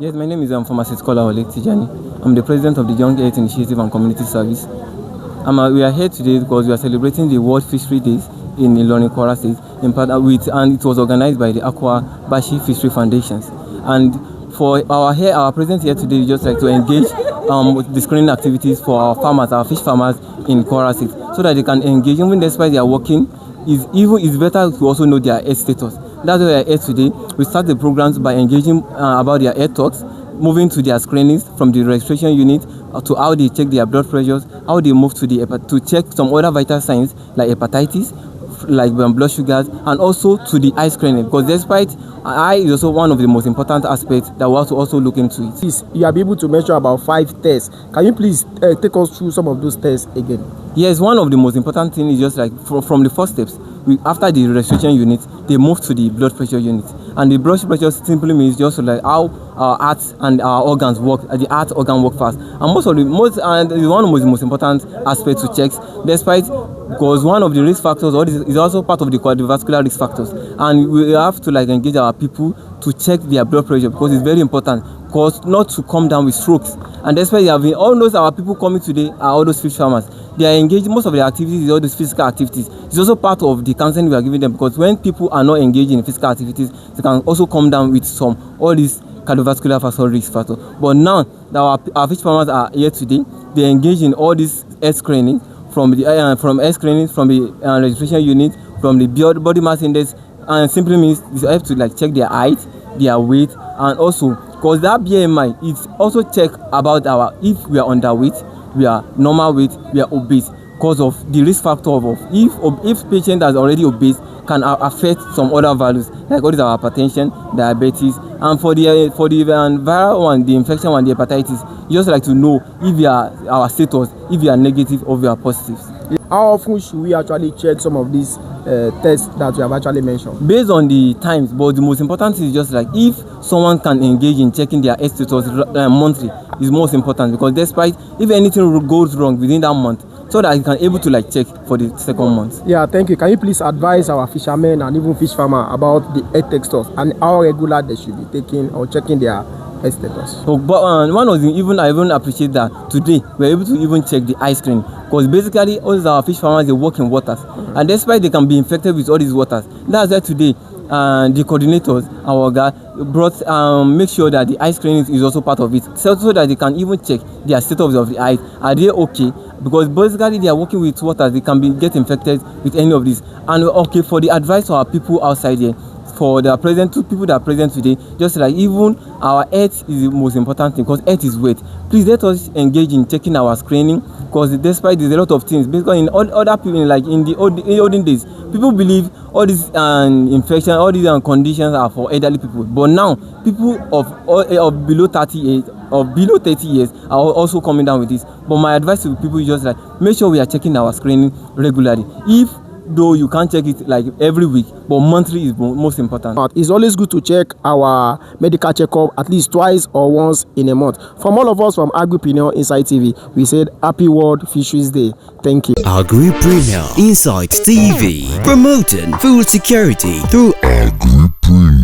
Yes, my name is Pharmacist Kola Ole Tijani. I'm the president of the Young Health Initiative and Community Service. We are here today because we are celebrating the World Fisheries Days in Ilorin, Kwara State, and it was organized by the Aquabashy Fishery Foundations. And for our presence here today, we just like to engage with the screening activities for our farmers, our fish farmers in Kwara State, so that they can engage even despite they are working. It's better to also know their health status. That's why we are here today. We start the programs by engaging about their health talks, moving to their screenings from the registration unit to how they check their blood pressures, how they move to check some other vital signs like hepatitis, like blood sugars, and also to the eye screening, because despite eye is also one of the most important aspects that we have to also look into it. Please, you are able to mention about 5 tests. Can you please take us through some of those tests again? Yes, one of the most important things is just like from the first steps. After the registration unit, they move to the blood pressure unit, and the blood pressure simply means just like how our heart and our organs work. The heart organ work fast, and one of the most important aspects to check, despite because one of the risk factors is also part of the cardiovascular risk factors, and we have to like engage our people to check their blood pressure because it's very important, because not to come down with strokes. And despite all those our people coming today are all those fish farmers. They are engaged, most of the activities is all those physical activities. It's also part of the counseling we are giving them, because when people are not engaged in physical activities, they can also come down with all these cardiovascular risk factors. But now that our fish farmers are here today, they engage in all this health screening from the registration unit, from the body mass index, and simply means they have to like check their height, their weight, and also because that BMI is also check about if we are underweight, we are normal weight, we are obese, because of the risk factor of if patient that's already obese can affect some other values like all this our hypertension, diabetes, and for the viral one, the infection one, the hepatitis, you just like to know if you are our status, if you are negative or if you are positive. How often should we actually check some of these tests that you have actually mentioned? Based on the times, but the most important thing is just like if someone can engage in checking their health status monthly is most important, because despite if anything goes wrong within that month, so that you can able to like check for the second month. Yeah, thank you. Can you please advise our fishermen and even fish farmer about the health status and how regular they should be taking or checking their health status? So, but I even appreciate that today we're able to even check the eye screen, because basically all our fish farmers, they work in waters, and despite they can be infected with all these waters, that's why today the coordinators, our guy, brought make sure that the eye screening is also part of it, so that they can even check their status of the eye. Are they okay? Because basically they are working with waters, they can get infected with any of this. And okay, for the advice to our people outside here, for the people that are present today, just like even our health is the most important thing, because health is weight. Please let us engage in checking our screening, because despite there's a lot of things, because in all other people, like in the olden days, people believe all these infection, all these conditions are for elderly people. But now people of below 30 years are also coming down with this. But my advice to people is just like make sure we are checking our screening regularly. Though you can't check it like every week, but monthly is most important. It's always good to check our medical checkup at least twice or once in a month. From all of us from Agripreneur Inside TV, we said Happy World Fisheries Day. Thank you. Agripreneur Inside TV, promoting food security through Agripreneur.